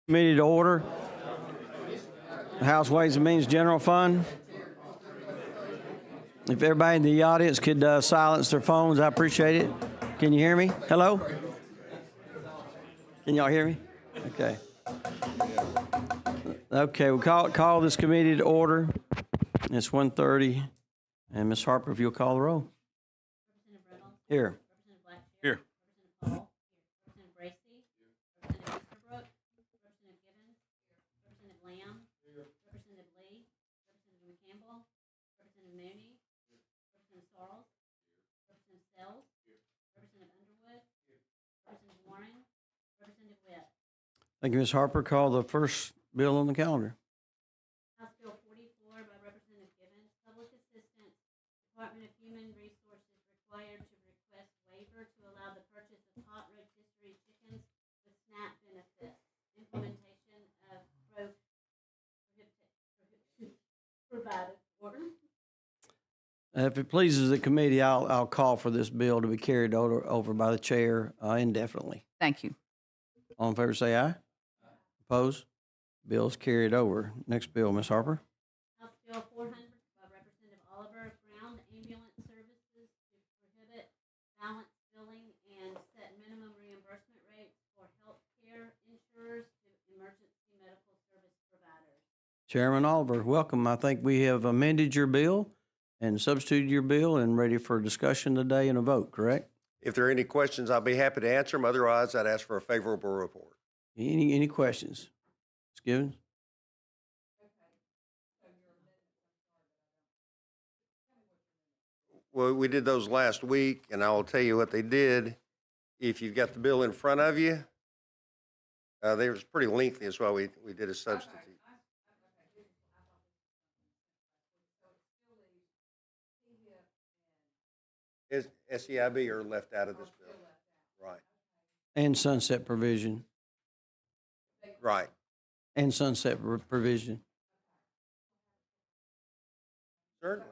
Committee to order. House Ways and Means General Fund. If everybody in the audience could silence their phones, I appreciate it. Can you hear me? Hello? Can y'all hear me? Okay. Okay, we'll call this committee to order. It's 1:30. And Ms. Harper, if you'll call the roll. Here. Here. Thank you, Ms. Harper. Call the first bill on the calendar. House Bill 44 by Representative Givens. Public assistance. Department of Human Resources required to request waiver to allow the purchase of hot rotisserie chickens with SNAP benefits. Implementation of provided order. If it pleases the committee, I'll call for this bill to be carried over by the chair indefinitely. Thank you. All in favor, say aye. Opposed? Bill's carried over. Next bill, Ms. Harper. House Bill 400 by Representative Oliver. Ground ambulance services to prohibit balance billing and set minimum reimbursement rates for health care insurers to emergency medical service providers. Chairman Oliver, welcome. I think we have amended your bill and substituted your bill and ready for discussion today and a vote, correct? If there are any questions, I'll be happy to answer them. Otherwise, I'd ask for a favorable report. Any questions? Ms. Givens? Well, we did those last week, and I will tell you what they did. If you've got the bill in front of you, they was pretty lengthy. That's why we did a substitute. Is SEIB are left out of this bill? Right. And sunset provision. Right. And sunset provision. Certainly.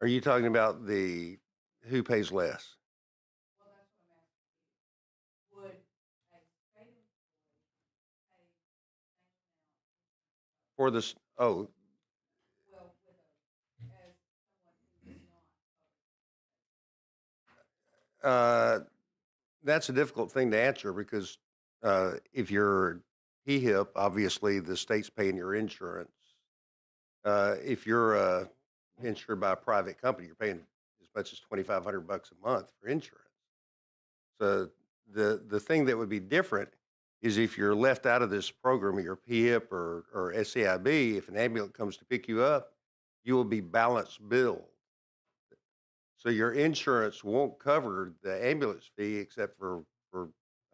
Are you talking about the who pays less? For this, oh. That's a difficult thing to answer because if you're PHIP, obviously the state's paying your insurance. If you're insured by a private company, you're paying as much as $2,500 a month for insurance. So the thing that would be different is if you're left out of this program, your PHIP or SEIB, if an ambulance comes to pick you up, you will be balance billed. So your insurance won't cover the ambulance fee except for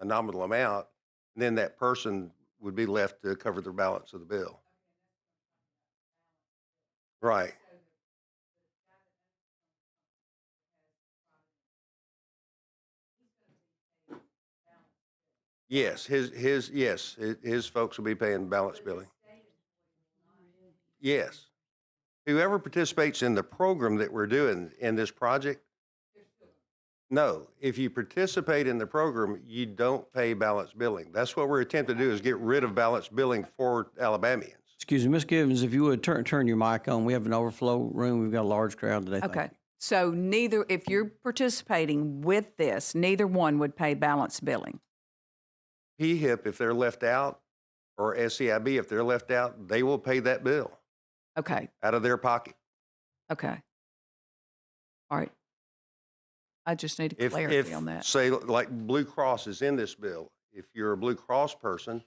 a nominal amount. And then that person would be left to cover the balance of the bill. Right. Yes, his folks will be paying balance billing. Yes. Whoever participates in the program that we're doing in this project, no. If you participate in the program, you don't pay balance billing. That's what we're attempting to do is get rid of balance billing for Alabamians. Excuse me, Ms. Givens, if you would turn your mic on. We have an overflow room. We've got a large crowd today. Okay. So if you're participating with this, neither one would pay balance billing. PHIP, if they're left out, or SEIB, if they're left out, they will pay that bill. Okay. Out of their pocket. Okay. All right. I just need clarity on that. Say, like Blue Cross is in this bill. If you're a Blue Cross person,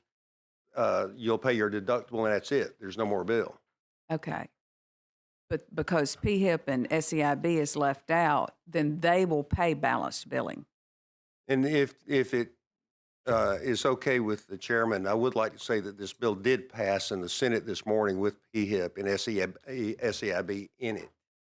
you'll pay your deductible and that's it. There's no more bill. Okay. But because PHIP and SEIB is left out, then they will pay balanced billing. And if it is okay with the chairman, I would like to say that this bill did pass in the Senate this morning with PHIP and SEIB in it.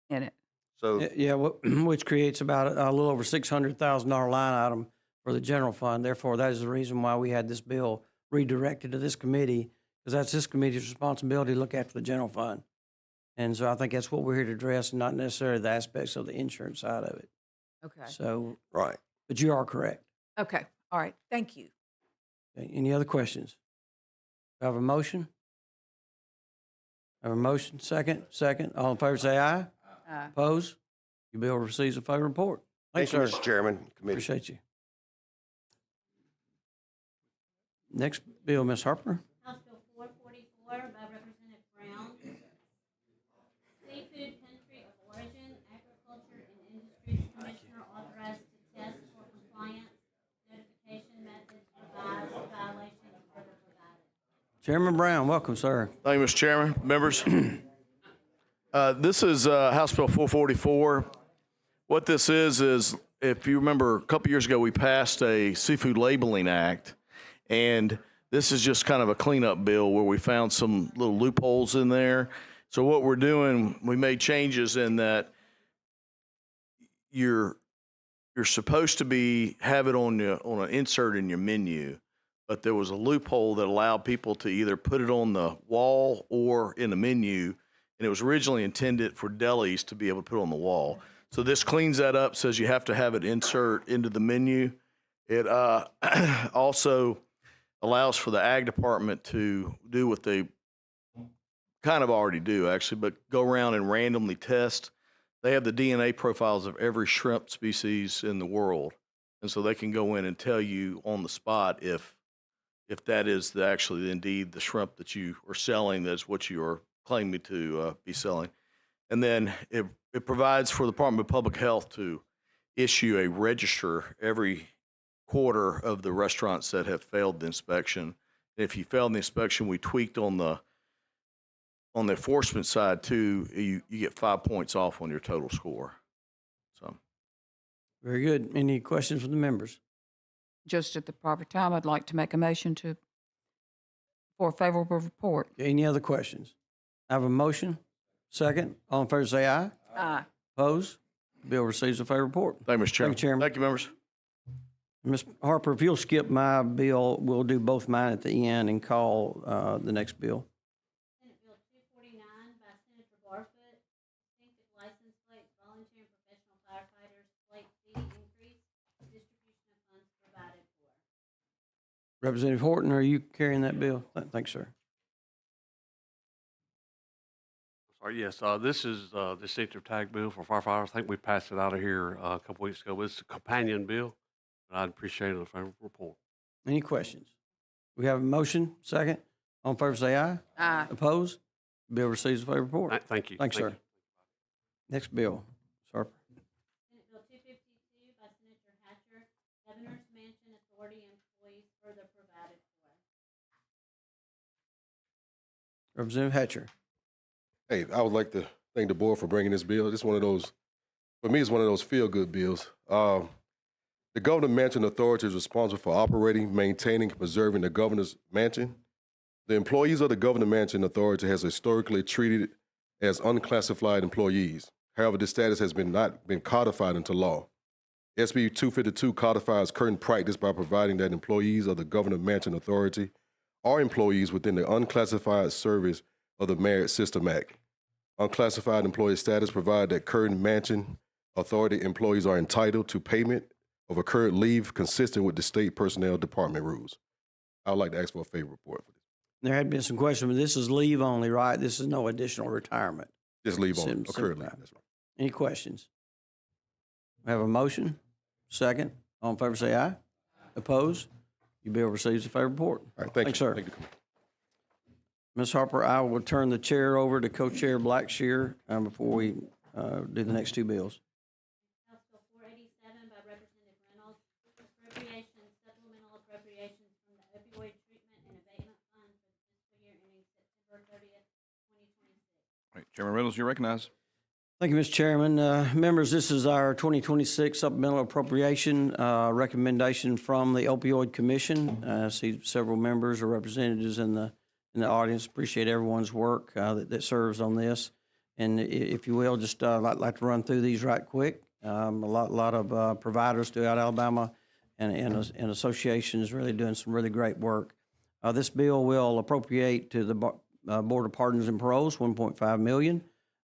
In it. So Yeah, which creates about a little over $600,000 line item for the general fund. Therefore, that is the reason why we had this bill redirected to this committee, because that's this committee's responsibility to look after the general fund. And so I think that's what we're here to address, and not necessarily the aspects of the insurance side of it. Okay. So, right. but you are correct. Okay. All right. Thank you. Okay, any other questions? Do I have a motion? I have a motion, second. All in favor say aye. Aye. Opposed? Your bill receives a favorable report. Thanks, Thank you, sir. Mr. Chairman. Committee. Appreciate you. Next bill, Ms. Harper. House Bill 444 by Representative Brown. Seafood country of origin, agriculture and industries commissioner authorized to test for compliance, notification methods, revised violations further provided. Chairman Brown, welcome, sir. Thank you, Mr. Chairman. Members, this is House Bill 444. What this is if you remember a couple years ago, we passed a Seafood Labeling Act, and this is just kind of a cleanup bill where we found some little loopholes in there. So what we're doing, we made changes in that you're supposed to have it on an insert in your menu, but there was a loophole that allowed people to either put it on the wall or in the menu, and it was originally intended for delis to be able to put it on the wall. So this cleans that up, says you have to have it insert into the menu. It also allows for the ag department to do what they kind of already do, actually, but go around and randomly test. They have the DNA profiles of every shrimp species in the world, and so they can go in and tell you on the spot if that is actually indeed the shrimp that you are selling, that's what you are claiming to be selling. And then it provides for the Department of Public Health to issue a register every quarter of the restaurants that have failed the inspection. If you failed the inspection, we tweaked on the enforcement side too. You get 5 points off on your total score. So, Very good. Any questions from the members? Just at the proper time, I'd like to make a motion for a favorable report. Okay, any other questions? I have a motion, second. All in favor say aye. Aye. Opposed? Bill receives a favorable report. thank you, Mr. Chairman. Thank you, Chairman. Thank you, members. Ms. Harper, if you'll skip my bill, we'll do both mine at the end and call the next bill. Senate Bill 249 by Senator Barfoot, distinctive license plate, volunteer and professional firefighters, plate fee increase, distribution of funds provided for. Representative Horton, are you carrying that bill? Thanks, sir. Sorry, yes, this is the distinctive tag bill for firefighters. I think we passed it out of here a couple weeks ago. It's a companion bill, but I'd appreciate a favorable report. Any questions? We have a motion, second. All in favor say aye. Aye. Opposed? Bill receives a favorable report. Thank you. Thanks, Thank sir. you. Next bill, Ms. Harper. Senate Bill 252 by Senator Hatcher, Governor's Mansion Authority employees further provided for. Representative Hatcher. Hey, I would like to thank the board for bringing this bill. This is one of those, for me, it's one of those feel-good bills. The Governor's Mansion Authority is responsible for operating, maintaining, and preserving the Governor's Mansion. The employees of the Governor's Mansion Authority has historically treated as unclassified employees. However, this status has not been codified into law. SB 252 codifies current practice by providing that employees of the Governor's Mansion Authority are employees within the unclassified service of the Merit System Act. Unclassified employee status provide that current Mansion Authority employees are entitled to payment of a current leave consistent with the State Personnel Department rules. I would like to ask for a favor report for this. There had been some questions, but this is leave only, right? This is no additional retirement. Just leave on Sim- it, current simple. leave. That's right. Any questions? We have a motion, second. All in favor say aye. Opposed? Your bill receives a favorable report. All right, thank Thanks, you. sir. Thank you. Ms. Harper, I will turn the chair over to Co-Chair Blackshear before we do the next two bills. House Bill 487 by Representative Reynolds, appropriations, supplemental appropriations from the opioid treatment and abatement fund for the fiscal year ending September 30th, 2026. All right, Chairman Reynolds, you recognize. Thank you, Mr. Chairman. Members, this is our 2026 supplemental appropriation recommendation from the Opioid Commission. I see several members or representatives in the audience. Appreciate everyone's work that serves on this. And if you will, just like to run through these right quick. A lot of providers throughout Alabama and associations really doing some really great work. This bill will appropriate to the Board of Pardons and Paroles $1.5 million.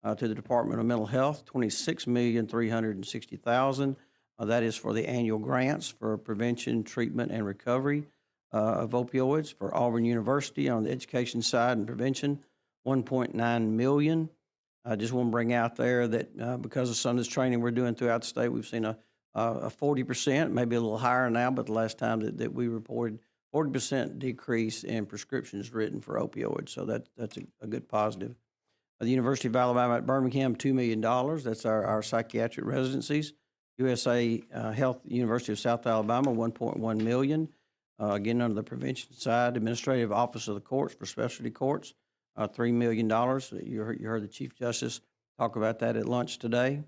To the Department of Mental Health, $26,360,000. That is for the annual grants for prevention, treatment, and recovery of opioids. For Auburn University on the education side and prevention, $1.9 million. I just want to bring out there that because of some of this training we're doing throughout the state, we've seen a 40%, maybe a little higher now, but the last time that we reported 40% decrease in prescriptions written for opioids. So that's a good positive. The University of Alabama at Birmingham, $2 million. That's our psychiatric residencies. USA Health University of South Alabama, $1.1 million. Again, under the prevention side, Administrative Office of the Courts for Specialty Courts, $3 million. You heard the Chief Justice talk about that at lunch today.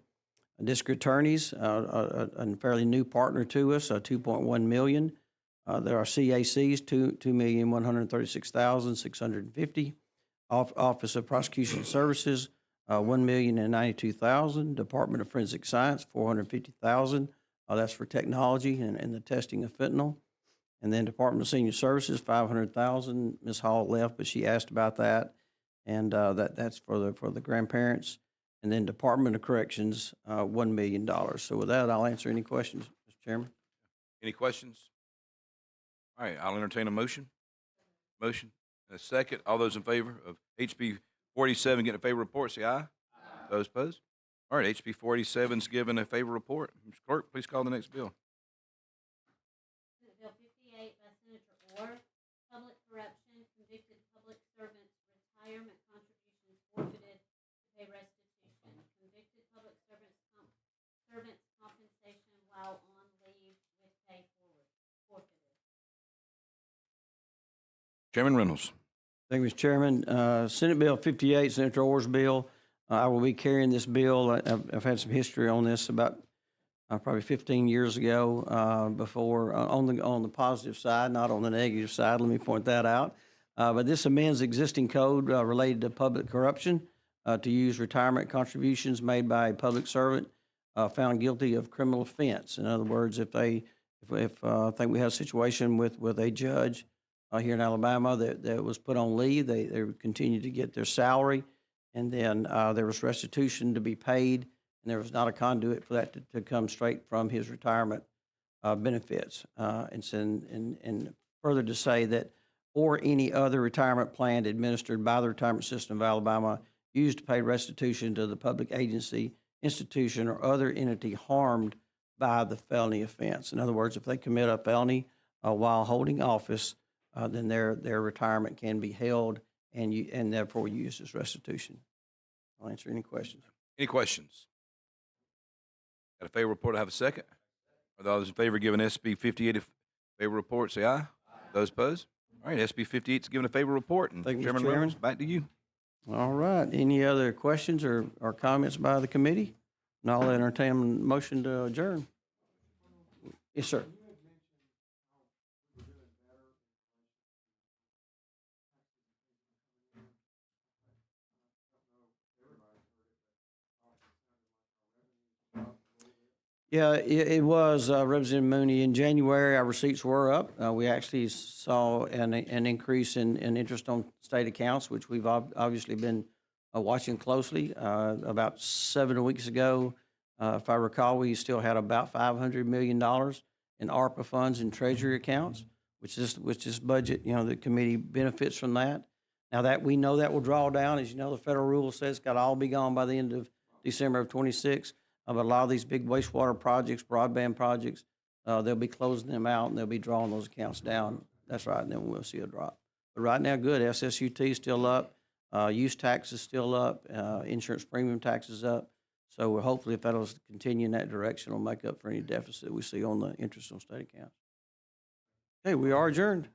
District Attorneys, a fairly new partner to us, $2.1 million. There are CACs, $2,136,650. Office of Prosecution Services, $1,092,000. Department of Forensic Science, $450,000. That's for technology and the testing of fentanyl. And then Department of Senior Services, $500,000. Ms. Hall left, but she asked about that, and that's for the grandparents. And then Department of Corrections, $1 million. So with that, I'll answer any questions, Mr. Chairman. Any questions? All right, I'll entertain a motion. Motion. A second. All those in favor of HB 47 getting a favorable report, say aye. Those opposed? All right, HB 47 is given a favorable report. Mr. Clerk, please call the next bill. Senate Bill 58 by Senator Orr, public corruption, convicted public servants, retirement contributions forfeited to pay restitution, convicted public servants compensation while on leave with pay forfeited. Chairman Reynolds. Thank you, Mr. Chairman. Senate Bill 58, Senator Orr's bill. I will be carrying this bill. I've had some history on this about probably 15 years ago before on the positive side, not on the negative side. Let me point that out. But this amends existing code related to public corruption to use retirement contributions made by a public servant found guilty of criminal offense. In other words, if I think we have a situation with a judge here in Alabama that was put on leave, they would continue to get their salary, and then there was restitution to be paid, and there was not a conduit for that to come straight from his retirement benefits. And further to say that, or any other retirement plan administered by the retirement system of Alabama used to pay restitution to the public agency, institution, or other entity harmed by the felony offense. In other words, if they commit a felony while holding office, then their retirement can be held and therefore used as restitution. I'll answer any questions. Any questions? Got a favorable report? I have a second. Are those in favor of giving SB 58 a favorable report, say aye. Those opposed? All right, SB 58 is given a favorable report. And Thank you, Mr. Chairman Chairman. Reynolds, back to you. All right. Any other questions or comments by the committee? And I'll entertain a motion to adjourn. Yes, sir. Yeah, it was, Representative Mooney. In January, our receipts were up. We actually saw an increase in interest on state accounts, which we've obviously been watching closely. About 7 weeks ago, if I recall, we still had about $500 million in ARPA funds in Treasury accounts, which is budget. The committee benefits from that. Now that we know that will draw down, as you know, the federal rule says it's got to all be gone by the end of December of 26. But a lot of these big wastewater projects, broadband projects, they'll be closing them out and they'll be drawing those accounts down. That's right, and then we'll see a drop. But right now, good. SSUT is still up. Use tax is still up. Insurance premium tax is up. So we're hopefully, if that'll continue in that direction, it'll make up for any deficit we see on the interest on state accounts. Okay, we are adjourned.